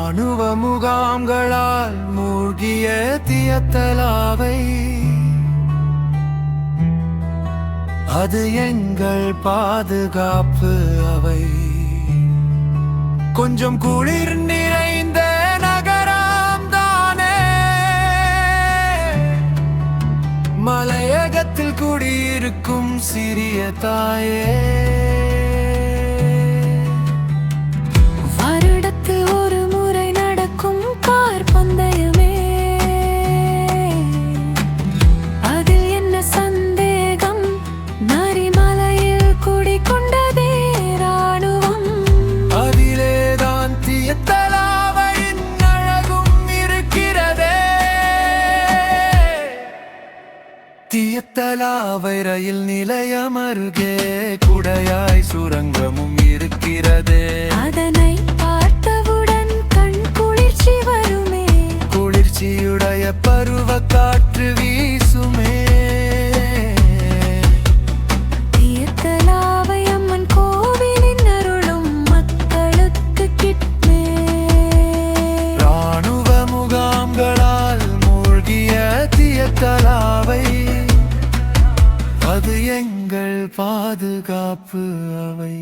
ராணுவ முகாம்களால் மூழ்கிய தியத்தலாவை அது எங்கள் பாதுகாப்பு அவை. கொஞ்சம் குளிர் நிறைந்த நகரம் தானே, மலையகத்தில் குடியிருக்கும் சிறிய தாயே. வருடத்தில் ஒரு முறை நடக்கும் கார் பந்தயமே, அதில் என்ன சந்தேகம்? நரிமலையில் குடிகொண்டதே ராணுவம். அதிலேதான் தியத்தலாவையின் அழகும் இருக்கிறதே. தியத்தலாவை ரயில் நிலையம் அருகே குடையாய் சுரங்கமும் இருக்கிறதே. அதனை பார்த்தவுடன் கண் குளிர்ச்சி வருமே, குளிர்ச்சியுடைய பருவ காற்று வீசுமே. தியத்தலாவை அம்மன் கோவிலின் அருளும் மக்களுக்கு கிட்மே. ராணுவ முகாம்களால் மூழ்கிய தியத்தலாவை அது எங்கள் பாதுகாப்பு அவை.